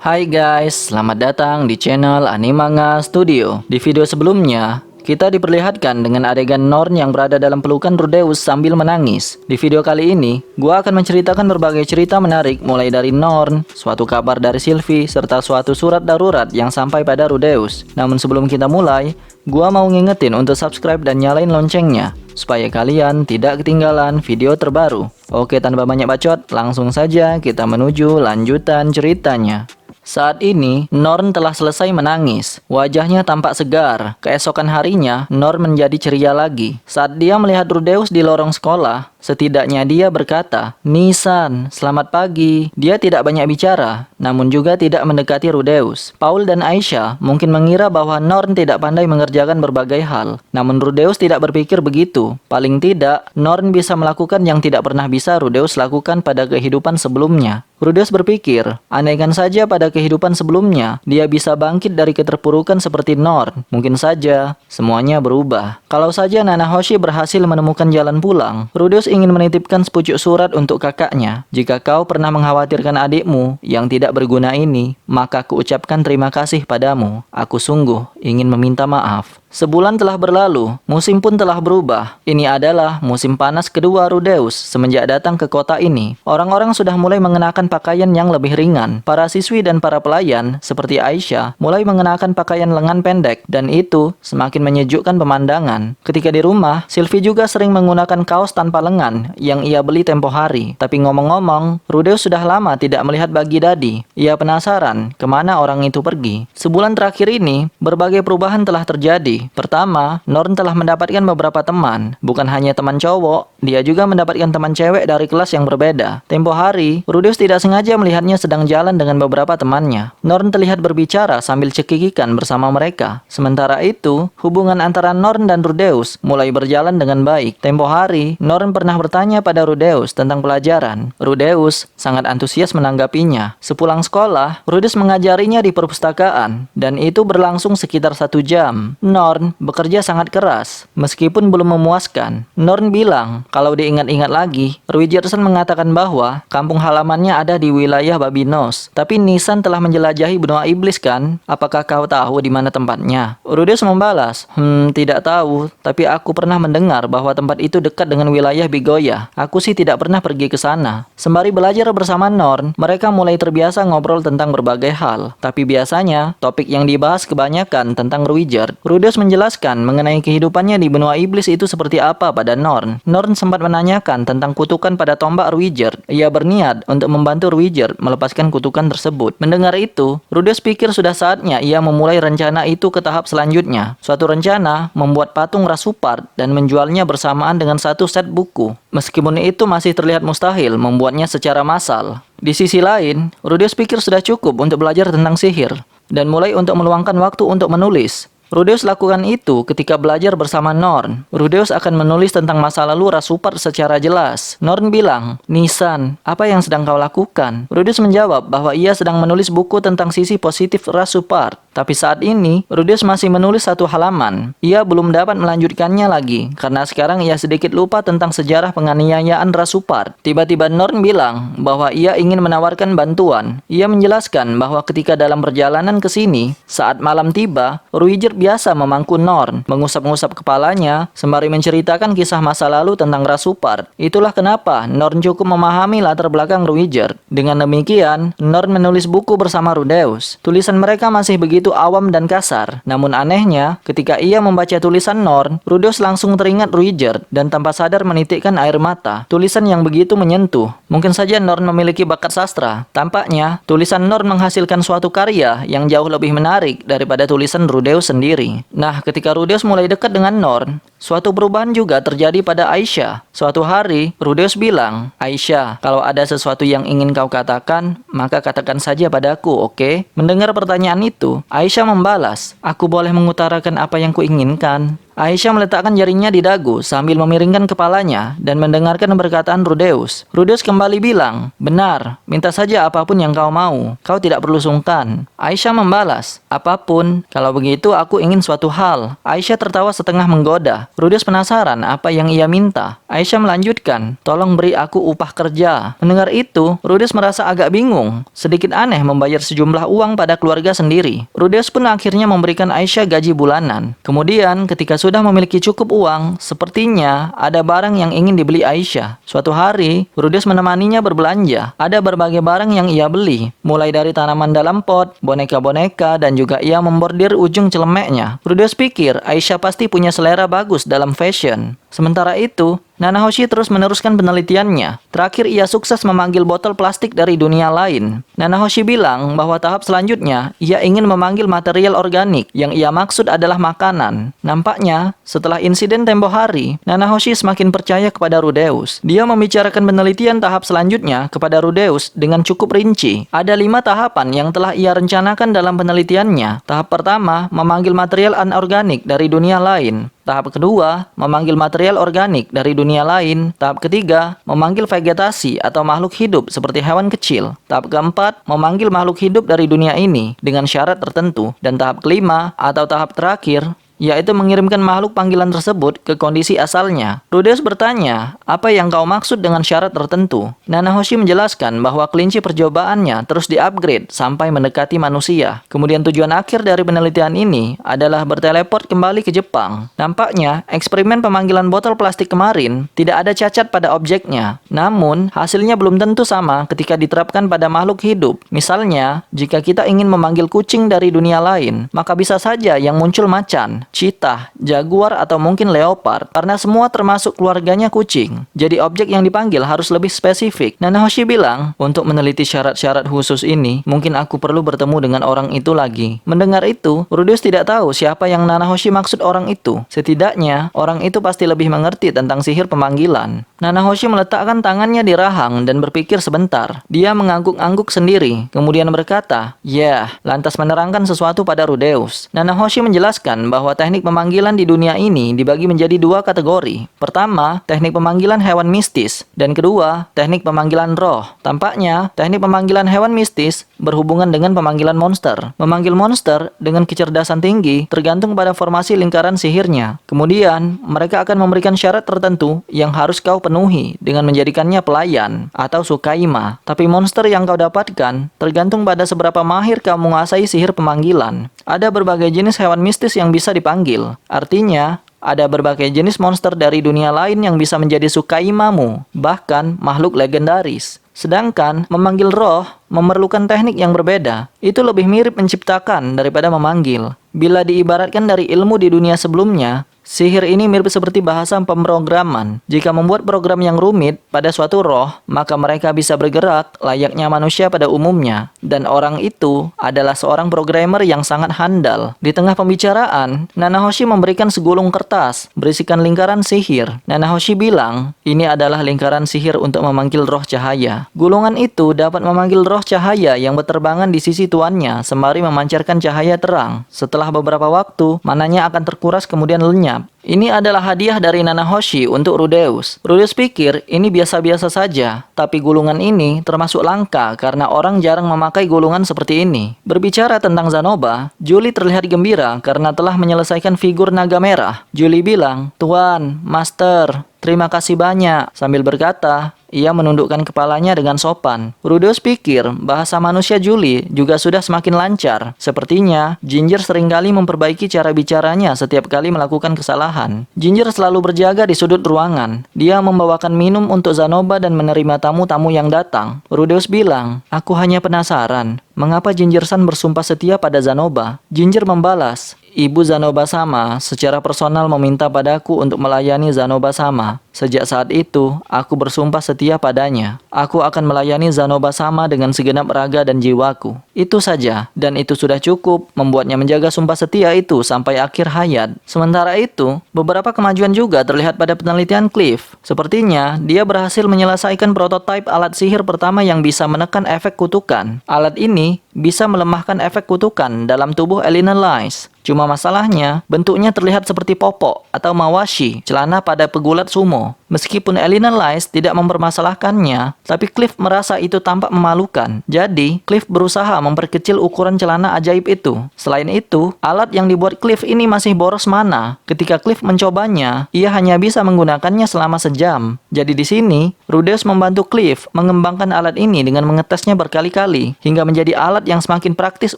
Hai guys, selamat datang di channel Animanga Studio. Di video sebelumnya, kita diperlihatkan dengan adegan Norn yang berada dalam pelukan Rudeus sambil menangis. Di video kali ini, gua akan menceritakan berbagai cerita menarik mulai dari Norn, suatu kabar dari Sylvie, serta suatu surat darurat yang sampai pada Rudeus. Namun sebelum kita mulai, gua mau ngingetin untuk subscribe dan nyalain loncengnya, supaya kalian tidak ketinggalan video terbaru. Oke, tanpa banyak bacot, langsung saja kita menuju lanjutan ceritanya. Saat ini, Norn telah selesai menangis. Wajahnya tampak segar. Keesokan harinya, Norn menjadi ceria lagi. Saat dia melihat Rudeus di lorong sekolah, setidaknya dia berkata, "Nisan, selamat pagi." Dia tidak banyak bicara, namun juga tidak mendekati Rudeus. Paul dan Aisyah mungkin mengira bahwa Norn tidak pandai mengerjakan berbagai hal. Namun Rudeus tidak berpikir begitu. Paling tidak, Norn bisa melakukan yang tidak pernah bisa Rudeus lakukan pada kehidupan sebelumnya. Rudeus berpikir, andaikan saja pada kehidupan sebelumnya, dia bisa bangkit dari keterpurukan seperti Norn. Mungkin saja, semuanya berubah. Kalau saja Nanahoshi berhasil menemukan jalan pulang, Rudeus ingin menitipkan sepucuk surat untuk kakaknya. "Jika kau pernah mengkhawatirkan adikmu yang tidak berguna ini, maka kuucapkan terima kasih padamu. Aku sungguh ingin meminta maaf." Sebulan telah berlalu, musim pun telah berubah. Ini adalah musim panas kedua Rudeus semenjak datang ke kota ini. Orang-orang sudah mulai mengenakan pakaian yang lebih ringan. Para siswi dan para pelayan, seperti Aisyah, mulai mengenakan pakaian lengan pendek, dan itu semakin menyejukkan pemandangan. Ketika di rumah, Sylvie juga sering menggunakan kaos tanpa lengan yang ia beli tempo hari. Tapi ngomong-ngomong, Rudeus sudah lama tidak melihat Bagi Dadi. Ia penasaran kemana orang itu pergi. Sebulan terakhir ini, berbagai perubahan telah terjadi. Pertama, Norn telah mendapatkan beberapa teman. Bukan hanya teman cowok, dia juga mendapatkan teman cewek dari kelas yang berbeda. Tempo hari, Rudeus tidak sengaja melihatnya sedang jalan dengan beberapa temannya. Norn terlihat berbicara sambil cekikikan bersama mereka. Sementara itu, hubungan antara Norn dan Rudeus mulai berjalan dengan baik. Tempo hari, Norn pernah bertanya pada Rudeus tentang pelajaran. Rudeus sangat antusias menanggapinya. Sepulang sekolah, Rudeus mengajarinya di perpustakaan, dan itu berlangsung sekitar 1 jam. Norn bekerja sangat keras, meskipun belum memuaskan. Norn bilang, kalau diingat-ingat lagi, Rwigerson mengatakan bahwa kampung halamannya ada di wilayah Babinos. Tapi Nisan telah menjelajahi benua iblis kan? Apakah kau tahu di mana tempatnya? Rudeus membalas, tidak tahu, tapi aku pernah mendengar bahwa tempat itu dekat dengan wilayah Bigoya. Aku sih tidak pernah pergi ke sana. Sembari belajar bersama Norn, mereka mulai terbiasa ngobrol tentang berbagai hal. Tapi biasanya, topik yang dibahas kebanyakan tentang Rwigert. Rudeus menjelaskan mengenai kehidupannya di benua iblis itu seperti apa pada Norn. Norn sempat menanyakan tentang kutukan pada tombak Rwigert. Ia berniat untuk membantu Rwigert melepaskan kutukan tersebut. Mendengar itu, Rudeus pikir sudah saatnya ia memulai rencana itu ke tahap selanjutnya. Suatu rencana membuat patung Rasupart dan menjualnya bersamaan dengan satu set buku. Meskipun itu masih terlihat mustahil membuatnya secara massal. Di sisi lain, Rudeus pikir sudah cukup untuk belajar tentang sihir dan mulai untuk meluangkan waktu untuk menulis. Rudeus lakukan itu ketika belajar bersama Norn. Rudeus akan menulis tentang masa lalu Rasupart secara jelas. Norn bilang, "Nisan, apa yang sedang kau lakukan?" Rudeus menjawab bahwa ia sedang menulis buku tentang sisi positif Rasupart. Tapi saat ini, Rudeus masih menulis 1 halaman. Ia belum dapat melanjutkannya lagi, karena sekarang ia sedikit lupa tentang sejarah penganiayaan Rasupart. Tiba-tiba Norn bilang bahwa ia ingin menawarkan bantuan. Ia menjelaskan bahwa ketika dalam perjalanan ke sini, saat malam tiba, Rwigert biasa memangku Norn, mengusap-ngusap kepalanya, sembari menceritakan kisah masa lalu tentang Rasupart. Itulah kenapa Norn cukup memahami latar belakang Rwigert. Dengan demikian, Norn menulis buku bersama Rudeus. Tulisan mereka masih begitu awam dan kasar. Namun anehnya, ketika ia membaca tulisan Norn, Rudeus langsung teringat Rwigert dan tanpa sadar menitikkan air mata. Tulisan yang begitu menyentuh. Mungkin saja Norn memiliki bakat sastra. Tampaknya, tulisan Norn menghasilkan suatu karya yang jauh lebih menarik daripada tulisan Rudeus sendiri. Nah, ketika Rudeus mulai dekat dengan Norn, suatu perubahan juga terjadi pada Aisyah. Suatu hari, Rudeus bilang, "Aisyah, kalau ada sesuatu yang ingin kau katakan, maka katakan saja padaku, oke?" Mendengar pertanyaan itu, Aisyah membalas, "Aku boleh mengutarakan apa yang kuinginkan." Aisyah meletakkan jarinya di dagu sambil memiringkan kepalanya dan mendengarkan perkataan Rudeus. Rudeus kembali bilang, "Benar, minta saja apapun yang kau mau. Kau tidak perlu sungkan." Aisyah membalas, "Apapun, kalau begitu aku ingin suatu hal." Aisyah tertawa setengah menggoda. Rudeus penasaran apa yang ia minta. Aisyah melanjutkan, tolong beri aku upah kerja. Mendengar itu, Rudeus merasa agak bingung. Sedikit aneh membayar sejumlah uang pada keluarga sendiri. Rudeus pun akhirnya memberikan Aisyah gaji bulanan. Kemudian, ketika sudah memiliki cukup uang, sepertinya ada barang yang ingin dibeli Aisyah. Suatu hari, Rudeus menemaninya berbelanja. Ada berbagai barang yang ia beli, mulai dari tanaman dalam pot, boneka-boneka, dan juga ia membordir ujung celemeknya. Rudeus pikir Aisyah pasti punya selera bagus dalam fashion. Sementara itu, Nanahoshi terus meneruskan penelitiannya. Terakhir ia sukses memanggil botol plastik dari dunia lain. Nanahoshi bilang bahwa tahap selanjutnya ia ingin memanggil material organik yang ia maksud adalah makanan. Nampaknya, setelah insiden tempo hari, Nanahoshi semakin percaya kepada Rudeus. Dia membicarakan penelitian tahap selanjutnya kepada Rudeus dengan cukup rinci. Ada 5 tahapan yang telah ia rencanakan dalam penelitiannya. Tahap pertama, memanggil material anorganik dari dunia lain. Tahap kedua, memanggil material organik dari dunia lain. Tahap ketiga, memanggil vegetasi atau makhluk hidup seperti hewan kecil. Tahap keempat, memanggil makhluk hidup dari dunia ini dengan syarat tertentu. Dan tahap kelima atau tahap terakhir, yaitu mengirimkan makhluk panggilan tersebut ke kondisi asalnya. Rudeus bertanya, apa yang kau maksud dengan syarat tertentu? Nanahoshi menjelaskan bahwa kelinci percobaannya terus di-upgrade sampai mendekati manusia. Kemudian tujuan akhir dari penelitian ini adalah berteleport kembali ke Jepang. Nampaknya, eksperimen pemanggilan botol plastik kemarin tidak ada cacat pada objeknya. Namun, hasilnya belum tentu sama ketika diterapkan pada makhluk hidup. Misalnya, jika kita ingin memanggil kucing dari dunia lain, maka bisa saja yang muncul macan, cheetah, jaguar, atau mungkin leopard, karena semua termasuk keluarganya kucing. Jadi objek yang dipanggil harus lebih spesifik. Nanahoshi bilang, untuk meneliti syarat-syarat khusus ini, mungkin aku perlu bertemu dengan orang itu lagi. Mendengar itu, Rudeus tidak tahu siapa yang Nanahoshi maksud orang itu. Setidaknya, orang itu pasti lebih mengerti tentang sihir pemanggilan. Nanahoshi meletakkan tangannya di rahang dan berpikir sebentar. Dia mengangguk-angguk sendiri, kemudian berkata, "Ya," lantas menerangkan sesuatu pada Rudeus. Nanahoshi menjelaskan bahwa teknik pemanggilan di dunia ini dibagi menjadi 2 kategori. Pertama, teknik pemanggilan hewan mistis, dan kedua, teknik pemanggilan roh. Tampaknya, teknik pemanggilan hewan mistis berhubungan dengan pemanggilan monster. Memanggil monster dengan kecerdasan tinggi tergantung pada formasi lingkaran sihirnya. Kemudian, mereka akan memberikan syarat tertentu yang harus kau penuhi dengan menjadikannya pelayan atau sukaima. Tapi monster yang kau dapatkan tergantung pada seberapa mahir kau menguasai sihir pemanggilan. Ada berbagai jenis hewan mistis yang bisa dipanggil. Artinya, ada berbagai jenis monster dari dunia lain yang bisa menjadi sukaimamu, bahkan makhluk legendaris. Sedangkan memanggil roh memerlukan teknik yang berbeda. Itu lebih mirip menciptakan daripada memanggil. Bila diibaratkan dari ilmu di dunia sebelumnya, sihir ini mirip seperti bahasa pemrograman. Jika membuat program yang rumit pada suatu roh, maka mereka bisa bergerak layaknya manusia pada umumnya. Dan orang itu adalah seorang programmer yang sangat handal. Di tengah pembicaraan, Nanahoshi memberikan segulung kertas berisikan lingkaran sihir. Nanahoshi bilang, ini adalah lingkaran sihir untuk memanggil roh cahaya. Gulungan itu dapat memanggil roh cahaya yang berterbangan di sisi tuannya sembari memancarkan cahaya terang. Setelah beberapa waktu, mananya akan terkuras kemudian lenyap. Ini adalah hadiah dari Nanahoshi untuk Rudeus. Rudeus pikir ini biasa-biasa saja, tapi gulungan ini termasuk langka karena orang jarang memakai gulungan seperti ini. Berbicara tentang Zanoba, Julie terlihat gembira karena telah menyelesaikan figur naga merah. Julie bilang, "Tuan, Master, terima kasih banyak." Sambil berkata, ia menundukkan kepalanya dengan sopan. Rudeus pikir bahasa manusia Julie juga sudah semakin lancar. Sepertinya, Ginger seringkali memperbaiki cara bicaranya setiap kali melakukan kesalahan. Ginger selalu berjaga di sudut ruangan. Dia membawakan minum untuk Zanoba dan menerima tamu-tamu yang datang. Rudeus bilang, "Aku hanya penasaran, mengapa Ginger-san bersumpah setia pada Zanoba?" Ginger membalas, "Ibu Zanoba-sama secara personal meminta padaku untuk melayani Zanoba-sama. Sejak saat itu, aku bersumpah setia padanya. Aku akan melayani Zanoba-sama dengan segenap raga dan jiwaku." Itu saja, dan itu sudah cukup membuatnya menjaga sumpah setia itu sampai akhir hayat. Sementara itu, beberapa kemajuan juga terlihat pada penelitian Cliff. Sepertinya, dia berhasil menyelesaikan prototipe alat sihir pertama yang bisa menekan efek kutukan. Alat ini bisa melemahkan efek kutukan dalam tubuh Elena Lice. Cuma masalahnya, bentuknya terlihat seperti popok atau mawashi, celana pada pegulat sumo. Meskipun Elena Lice tidak mempermasalahkannya, tapi Cliff merasa itu tampak memalukan. Jadi, Cliff berusaha memperkecil ukuran celana ajaib itu. Selain itu, alat yang dibuat Cliff ini masih boros mana. Ketika Cliff mencobanya, ia hanya bisa menggunakannya selama sejam. Jadi di sini, Rudeus membantu Cliff mengembangkan alat ini dengan mengetesnya berkali-kali, hingga menjadi alat yang semakin praktis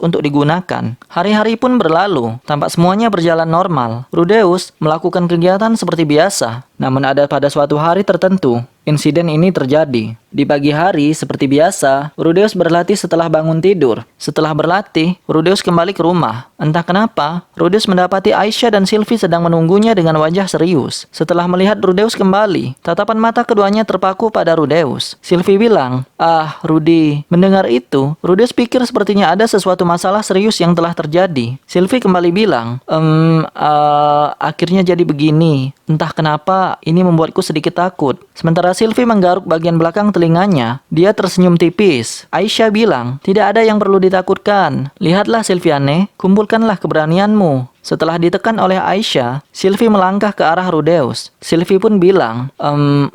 untuk digunakan. Hari-hari pun berlalu. Tampak semuanya berjalan normal. Rudeus melakukan kegiatan seperti biasa. Namun ada pada suatu hari tertentu, insiden ini terjadi. Di pagi hari, seperti biasa, Rudeus berlatih setelah bangun tidur. Setelah berlatih, Rudeus kembali ke rumah. Entah kenapa, Rudeus mendapati Aisyah dan Sylvie sedang menunggunya dengan wajah serius. Setelah melihat Rudeus kembali, tatapan mata keduanya terpaku pada Rudeus. Sylvie bilang, "Ah, Rudy." Mendengar itu, Rudeus pikir sepertinya ada sesuatu masalah serius yang telah terjadi. Sylvie kembali bilang, akhirnya jadi begini. Entah kenapa, ini membuatku sedikit takut." Sementara Sylvie menggaruk bagian belakang telinganya, dia tersenyum tipis. Aisyah bilang, "Tidak ada yang perlu ditakutkan. Lihatlah Sylviane, kumpulkanlah keberanianmu." Setelah ditekan oleh Aisyah, Sylvie melangkah ke arah Rudeus. Sylvie pun bilang,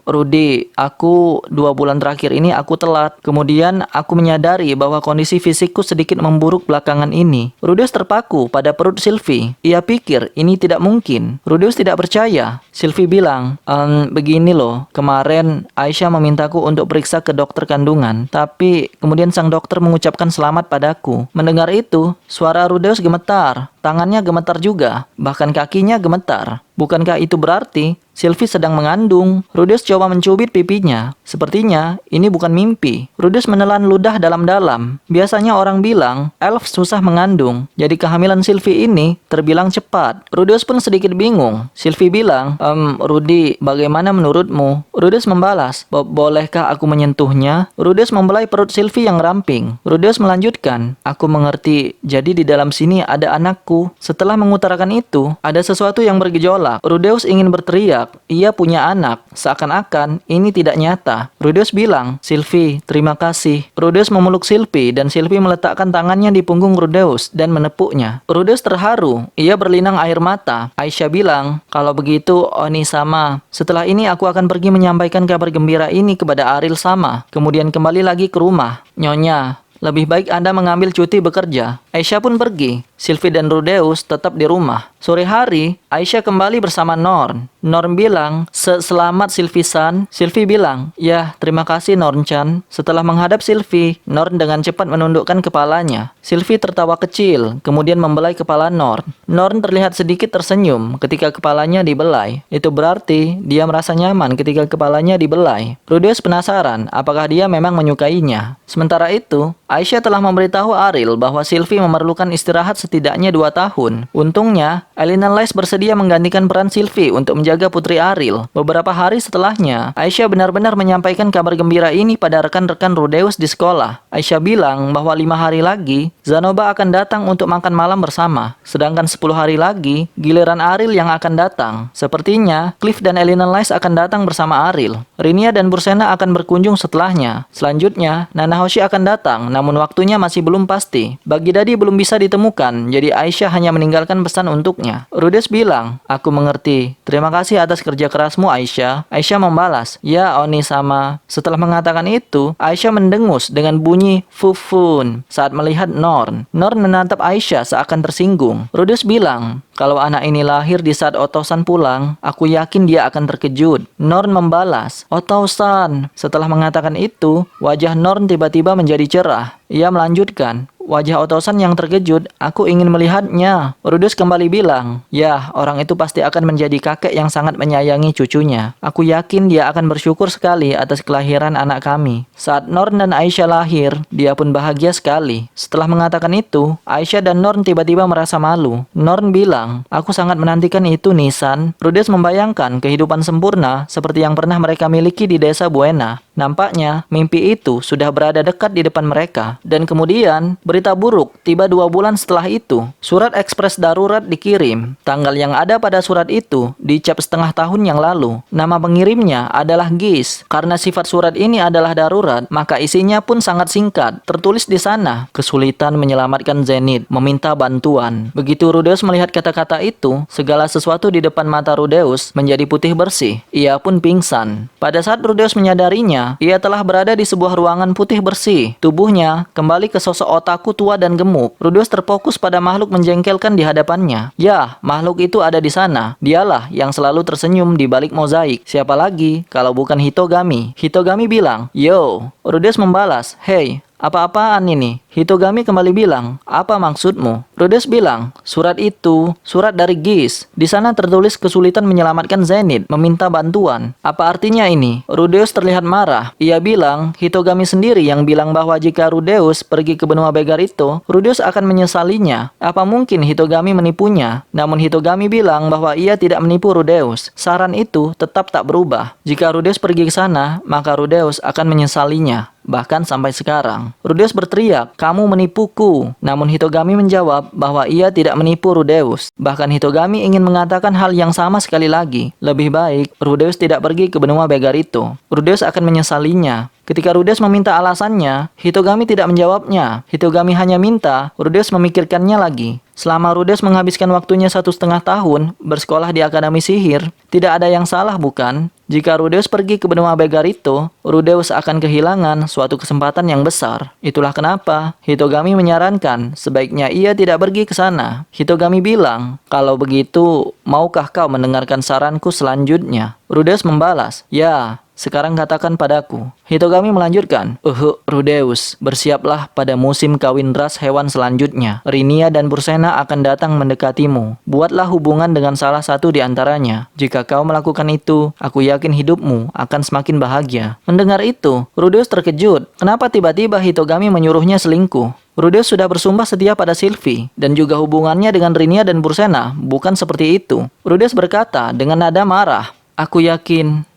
Rudy, 2 bulan terakhir ini aku telat. Kemudian aku menyadari bahwa kondisi fisikku sedikit memburuk belakangan ini." Rudeus terpaku pada perut Sylvie. Ia pikir ini tidak mungkin. Rudeus tidak percaya. Sylvie bilang, "Begini loh, kemarin Aisyah memintaku untuk periksa ke dokter kandungan. Tapi kemudian sang dokter mengucapkan selamat padaku." Mendengar itu, suara Rudeus gemetar. Tangannya gemetar juga, bahkan kakinya gemetar. Bukankah itu berarti Sylvie sedang mengandung? Rudeus coba mencubit pipinya. Sepertinya ini bukan mimpi. Rudeus menelan ludah dalam-dalam. Biasanya orang bilang elf susah mengandung, jadi kehamilan Sylvie ini terbilang cepat. Rudeus pun sedikit bingung. Sylvie bilang, Rudy, bagaimana menurutmu?" Rudeus membalas, "Bolehkah aku menyentuhnya?" Rudeus membelai perut Sylvie yang ramping. Rudeus melanjutkan, "Aku mengerti, jadi di dalam sini ada anakku." Setelah mengutarakan itu, ada sesuatu yang bergejolak. Rudeus ingin berteriak, ia punya anak. Seakan-akan ini tidak nyata. Rudeus bilang, "Sylvie, terima kasih." Rudeus memeluk Sylvie dan Sylvie meletakkan tangannya di punggung Rudeus dan menepuknya. Rudeus terharu, ia berlinang air mata. Aisyah bilang, "Kalau begitu, Oni sama. Setelah ini aku akan pergi menyampaikan kabar gembira ini kepada Aril sama. Kemudian kembali lagi ke rumah. Nyonya, lebih baik Anda mengambil cuti bekerja." Aisyah pun pergi. Sylvie dan Rudeus tetap di rumah. Sore hari, Aisyah kembali bersama Norn. Norn bilang, "Selamat Sylvie-san." Sylvie bilang, "Ya, terima kasih Norn-chan." Setelah menghadap Sylvie, Norn dengan cepat menundukkan kepalanya. Sylvie tertawa kecil, kemudian membelai kepala Norn. Norn terlihat sedikit tersenyum ketika kepalanya dibelai. Itu berarti dia merasa nyaman ketika kepalanya dibelai. Rudeus penasaran apakah dia memang menyukainya. Sementara itu, Aisyah telah memberitahu Aril bahwa Sylvie memerlukan istirahat setidaknya 2 tahun. Untungnya, Elena Lice bersedia menggantikan peran Sylvie untuk menjaga putri Aril. Beberapa hari setelahnya, Aisyah benar-benar menyampaikan kabar gembira ini pada rekan-rekan Rudeus di sekolah. Aisyah bilang bahwa 5 hari lagi, Zanoba akan datang untuk makan malam bersama. Sedangkan 10 hari lagi, giliran Aril yang akan datang. Sepertinya, Cliff dan Elena Lice akan datang bersama Aril. Rinia dan Bursena akan berkunjung setelahnya. Selanjutnya, Nanahoshi akan datang, namun waktunya masih belum pasti. Baghdadi belum bisa ditemukan, jadi Aisyah hanya meninggalkan pesan untuknya. Rudeus bilang, "Aku mengerti. Terima kasih atas kerja kerasmu, Aisyah." Aisyah membalas, "Ya, Oni sama." Setelah mengatakan itu, Aisyah mendengus dengan bunyi fufun saat melihat Norn. Norn menatap Aisyah seakan tersinggung. Rudeus bilang, "Kalau anak ini lahir di saat Otosan pulang, aku yakin dia akan terkejut." Norn membalas, "Otosan." Setelah mengatakan itu, wajah Norn tiba-tiba menjadi cerah. Ia melanjutkan, "Wajah Otosan yang terkejut, aku ingin melihatnya." Rudeus kembali bilang, "Ya, orang itu pasti akan menjadi kakek yang sangat menyayangi cucunya. Aku yakin dia akan bersyukur sekali atas kelahiran anak kami." Saat Norn dan Aisyah lahir, dia pun bahagia sekali. Setelah mengatakan itu, Aisyah dan Norn tiba-tiba merasa malu. Norn bilang, "Aku sangat menantikan itu, Nisan." Rudeus membayangkan kehidupan sempurna seperti yang pernah mereka miliki di desa Buena. Nampaknya mimpi itu sudah berada dekat di depan mereka. Dan kemudian berita buruk tiba 2 bulan setelah itu. Surat ekspres darurat dikirim. Tanggal yang ada pada surat itu dicap setengah tahun yang lalu. Nama pengirimnya adalah Gis. Karena sifat surat ini adalah darurat, maka isinya pun sangat singkat. Tertulis di sana, kesulitan menyelamatkan Zenith, meminta bantuan. Begitu Rudeus melihat kata-kata itu, segala sesuatu di depan mata Rudeus menjadi putih bersih. Ia pun pingsan. Pada saat Rudeus menyadarinya, ia telah berada di sebuah ruangan putih bersih. Tubuhnya kembali ke sosok otaku tua dan gemuk. Rudeus terfokus pada makhluk menjengkelkan di hadapannya. Ya, makhluk itu ada di sana. Dialah yang selalu tersenyum di balik mozaik. Siapa lagi kalau bukan Hitogami? Hitogami bilang, "Yo." Rudeus membalas, "Hey, apa-apaan ini?" Hitogami kembali bilang, "Apa maksudmu?" Rudeus bilang, "Surat itu, surat dari Gis. Di sana tertulis kesulitan menyelamatkan Zenith, meminta bantuan. Apa artinya ini?" Rudeus terlihat marah. Ia bilang, Hitogami sendiri yang bilang bahwa jika Rudeus pergi ke benua Begar itu, Rudeus akan menyesalinya. Apa mungkin Hitogami menipunya? Namun Hitogami bilang bahwa ia tidak menipu Rudeus. Saran itu tetap tak berubah. Jika Rudeus pergi ke sana, maka Rudeus akan menyesalinya. Bahkan sampai sekarang. Rudeus berteriak, "Kamu menipuku." Namun Hitogami menjawab bahwa ia tidak menipu Rudeus. Bahkan Hitogami ingin mengatakan hal yang sama sekali lagi. Lebih baik Rudeus tidak pergi ke benua Begar itu. Rudeus akan menyesalinya. Ketika Rudeus meminta alasannya, Hitogami tidak menjawabnya. Hitogami hanya minta Rudeus memikirkannya lagi. Selama Rudeus menghabiskan waktunya 1,5 tahun bersekolah di Akademi Sihir, tidak ada yang salah bukan? Jika Rudeus pergi ke benua Begar itu, Rudeus akan kehilangan suatu kesempatan yang besar. Itulah kenapa Hitogami menyarankan sebaiknya ia tidak pergi ke sana. Hitogami bilang, "Kalau begitu, maukah kau mendengarkan saranku selanjutnya?" Rudeus membalas, "Ya. Sekarang katakan padaku." Hitogami melanjutkan, Rudeus, bersiaplah pada musim kawin ras hewan selanjutnya. Rinia dan Bursena akan datang mendekatimu. Buatlah hubungan dengan salah satu di antaranya. Jika kau melakukan itu, aku yakin hidupmu akan semakin bahagia." Mendengar itu, Rudeus terkejut. Kenapa tiba-tiba Hitogami menyuruhnya selingkuh? Rudeus sudah bersumpah setia pada Sylvie, dan juga hubungannya dengan Rinia dan Bursena bukan seperti itu. Rudeus berkata dengan nada marah, Aku yakin.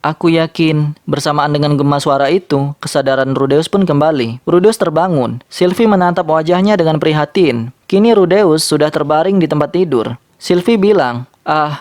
Bersamaan dengan gema suara itu, kesadaran Rudeus pun kembali. Rudeus terbangun. Sylvie menatap wajahnya dengan prihatin. Kini Rudeus sudah terbaring di tempat tidur. Sylvie bilang,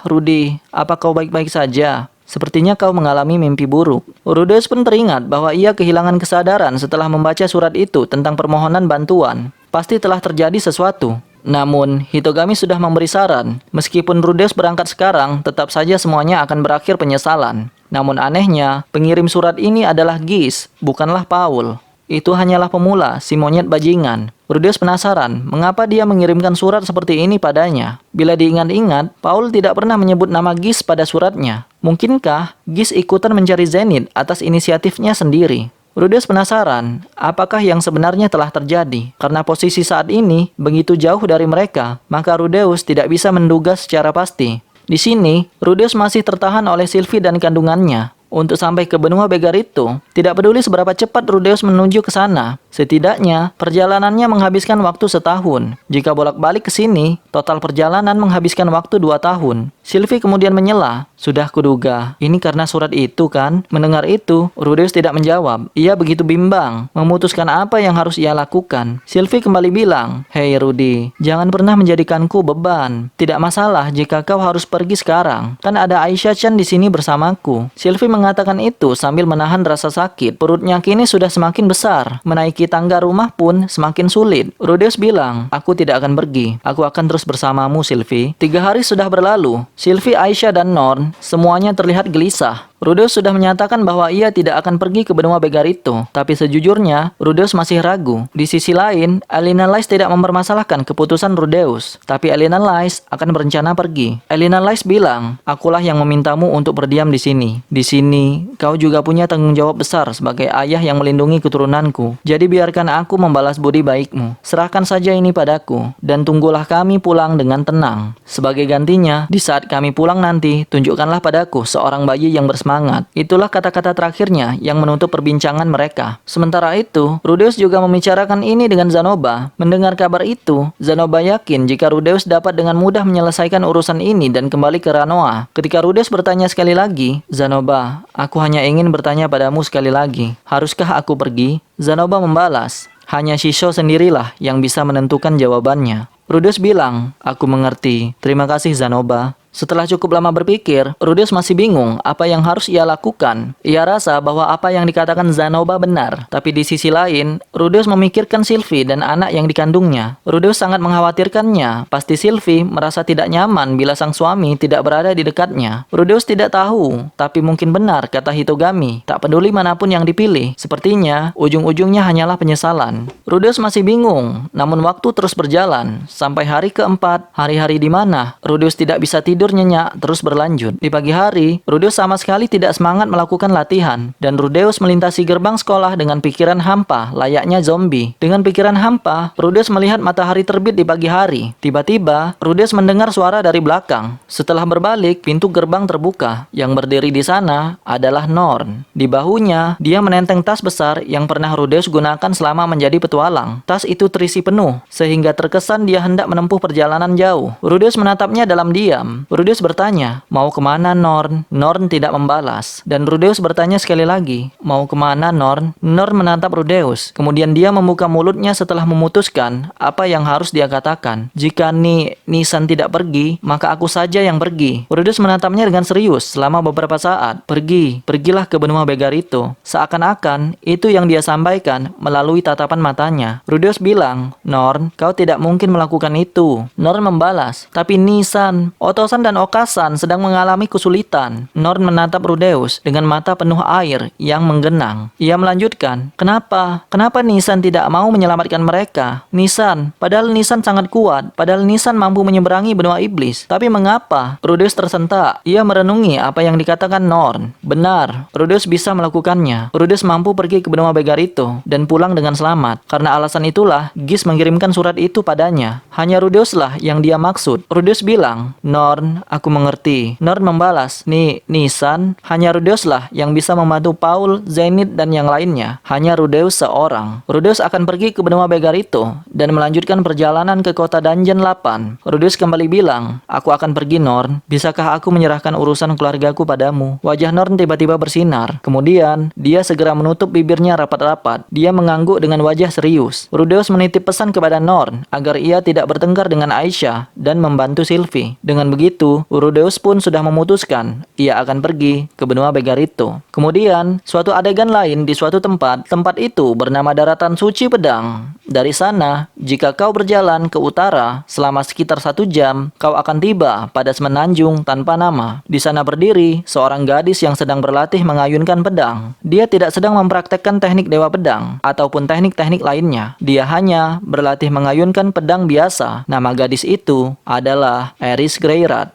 Rudy, apa kau baik-baik saja? Sepertinya kau mengalami mimpi buruk." Rudeus pun teringat bahwa ia kehilangan kesadaran setelah membaca surat itu tentang permohonan bantuan. Pasti telah terjadi sesuatu. Namun, Hitogami sudah memberi saran. Meskipun Rudeus berangkat sekarang, tetap saja semuanya akan berakhir penyesalan. Namun anehnya, pengirim surat ini adalah Gis, bukanlah Paul. Itu hanyalah pemula, si monyet bajingan. Rudeus penasaran, mengapa dia mengirimkan surat seperti ini padanya. Bila diingat-ingat, Paul tidak pernah menyebut nama Gis pada suratnya. Mungkinkah Gis ikutan mencari Zenith atas inisiatifnya sendiri? Rudeus penasaran, apakah yang sebenarnya telah terjadi? Karena posisi saat ini begitu jauh dari mereka, maka Rudeus tidak bisa menduga secara pasti. Di sini, Rudeus masih tertahan oleh Sylvie dan kandungannya. Untuk sampai ke benua Begar itu, tidak peduli seberapa cepat Rudeus menuju ke sana. Setidaknya, perjalanannya menghabiskan waktu setahun. Jika bolak-balik ke sini, total perjalanan menghabiskan waktu 2 tahun. Sylvie kemudian menyela, "Sudah kuduga, ini karena surat itu kan?" Mendengar itu, Rudeus tidak menjawab. Ia begitu bimbang, memutuskan apa yang harus ia lakukan. Sylvie kembali bilang, "Hei Rudy, jangan pernah menjadikanku beban. Tidak masalah jika kau harus pergi sekarang. Kan ada Aisyah-chan di sini bersamaku." Sylvie mengatakan itu sambil menahan rasa sakit. Perutnya kini sudah semakin besar. Menaiki tangga rumah pun semakin sulit. Rudeus bilang, "Aku tidak akan pergi. Aku akan terus bersamamu, Sylvie." 3 hari sudah berlalu. Sylvie, Aisyah, dan Norn semuanya terlihat gelisah. Rudeus sudah menyatakan bahwa ia tidak akan pergi ke benua Begar itu. Tapi sejujurnya, Rudeus masih ragu. Di sisi lain, Elena Lys tidak mempermasalahkan keputusan Rudeus. Tapi Elena Lys akan berencana pergi. Elena Lys bilang, "Akulah yang memintamu untuk berdiam di sini. Di sini, kau juga punya tanggung jawab besar sebagai ayah yang melindungi keturunanku. Jadi biarkan aku membalas budi baikmu. Serahkan saja ini padaku, dan tunggulah kami pulang dengan tenang. Sebagai gantinya, di saat kami pulang nanti, tunjukkanlah padaku seorang bayi yang bersemangat. Itulah kata-kata terakhirnya yang menutup perbincangan mereka. Sementara itu, Rudeus juga membicarakan ini dengan Zanoba. Mendengar kabar itu, Zanoba yakin jika Rudeus dapat dengan mudah menyelesaikan urusan ini dan kembali ke Ranoa. Ketika Rudeus bertanya sekali lagi, "Zanoba, aku hanya ingin bertanya padamu sekali lagi. Haruskah aku pergi?" Zanoba membalas, "Hanya Shisho sendirilah yang bisa menentukan jawabannya." Rudeus bilang, "Aku mengerti. Terima kasih Zanoba." Setelah cukup lama berpikir, Rudeus masih bingung apa yang harus ia lakukan. Ia rasa bahwa apa yang dikatakan Zanoba benar. Tapi di sisi lain, Rudeus memikirkan Sylvie dan anak yang dikandungnya. Rudeus sangat mengkhawatirkannya. Pasti Sylvie merasa tidak nyaman bila sang suami tidak berada di dekatnya. Rudeus tidak tahu, tapi mungkin benar kata Hitogami. Tak peduli manapun yang dipilih, sepertinya ujung-ujungnya hanyalah penyesalan. Rudeus masih bingung, namun waktu terus berjalan. Sampai hari keempat, hari-hari di mana Rudeus tidak bisa tidur nyenyak terus berlanjut. Di pagi hari, Rudeus sama sekali tidak semangat melakukan latihan, dan Rudeus melintasi gerbang sekolah dengan pikiran hampa, layaknya zombie. Dengan pikiran hampa, Rudeus melihat matahari terbit di pagi hari. Tiba-tiba, Rudeus mendengar suara dari belakang. Setelah berbalik, pintu gerbang terbuka. Yang berdiri di sana adalah Norn. Di bahunya, dia menenteng tas besar yang pernah Rudeus gunakan selama menjadi petualang. Tas itu terisi penuh, sehingga terkesan dia hendak menempuh perjalanan jauh. Rudeus menatapnya dalam diam. Rudeus bertanya, "Mau kemana, Norn?" Norn tidak membalas. Dan Rudeus bertanya sekali lagi, "Mau kemana, Norn?" Norn menatap Rudeus. Kemudian dia membuka mulutnya setelah memutuskan apa yang harus dia katakan. "Jika Nisan tidak pergi, maka aku saja yang pergi." Rudeus menatapnya dengan serius selama beberapa saat. Pergilah ke benua Begar itu." Seakan-akan itu yang dia sampaikan melalui tatapan matanya. Rudeus bilang, "Norn, kau tidak mungkin melakukan itu." Norn membalas, "Tapi Nisan, Otosan dan Okasan sedang mengalami kesulitan." Norn menatap Rudeus dengan mata penuh air yang menggenang. Ia melanjutkan, "Kenapa? Kenapa Nisan tidak mau menyelamatkan mereka? Padahal Nisan sangat kuat, padahal Nisan mampu menyeberangi benua iblis. Tapi mengapa?" Rudeus tersentak. Ia merenungi apa yang dikatakan Norn. Benar, Rudeus bisa melakukannya. Rudeus mampu pergi ke benua Begar itu dan pulang dengan selamat. Karena alasan itulah, Gis mengirimkan surat itu padanya. Hanya Rudeuslah yang dia maksud. Rudeus bilang, "Norn, aku mengerti." Norn membalas, Nisan, hanya Rudeuslah yang bisa membantu Paul, Zenith, dan yang lainnya. Hanya Rudeus seorang. Rudeus akan pergi ke benua Begar itu dan melanjutkan perjalanan ke kota Dungeon 8. Rudeus kembali bilang, "Aku akan pergi, Norn. Bisakah aku menyerahkan urusan keluargaku padamu?" Wajah Norn tiba-tiba bersinar. Kemudian, dia segera menutup bibirnya rapat-rapat. Dia mengangguk dengan wajah serius. Rudeus menitip pesan kepada Norn agar ia tidak bertengkar dengan Aisyah dan membantu Sylvie. Dengan begitu, Rudeus pun sudah memutuskan ia akan pergi ke benua Begar itu. Kemudian, suatu adegan lain di suatu tempat itu bernama Daratan Suci Pedang. Dari sana, jika kau berjalan ke utara selama sekitar 1 jam, kau akan tiba pada semenanjung tanpa nama. Di sana berdiri seorang gadis yang sedang berlatih mengayunkan pedang. Dia tidak sedang mempraktekkan teknik dewa pedang ataupun teknik-teknik lainnya. Dia hanya berlatih mengayunkan pedang biasa. Nama gadis itu adalah Eris Greyrat.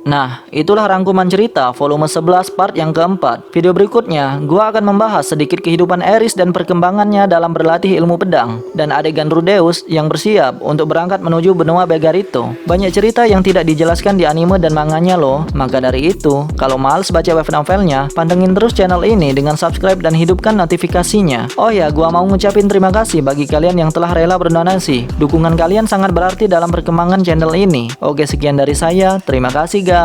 Nah, itulah rangkuman cerita volume 11 part yang keempat. Video berikutnya, gua akan membahas sedikit kehidupan Eris dan perkembangannya dalam berlatih ilmu pedang, dan adegan Rudeus yang bersiap untuk berangkat menuju benua Begar itu. Banyak cerita yang tidak dijelaskan di anime dan manganya loh. Maka dari itu, kalau males baca web novelnya, pantengin terus channel ini dengan subscribe dan hidupkan notifikasinya. Oh ya, gua mau ngucapin terima kasih bagi kalian yang telah rela berdonasi. Dukungan kalian sangat berarti dalam perkembangan channel ini. Oke, sekian dari saya. Terima kasih guys.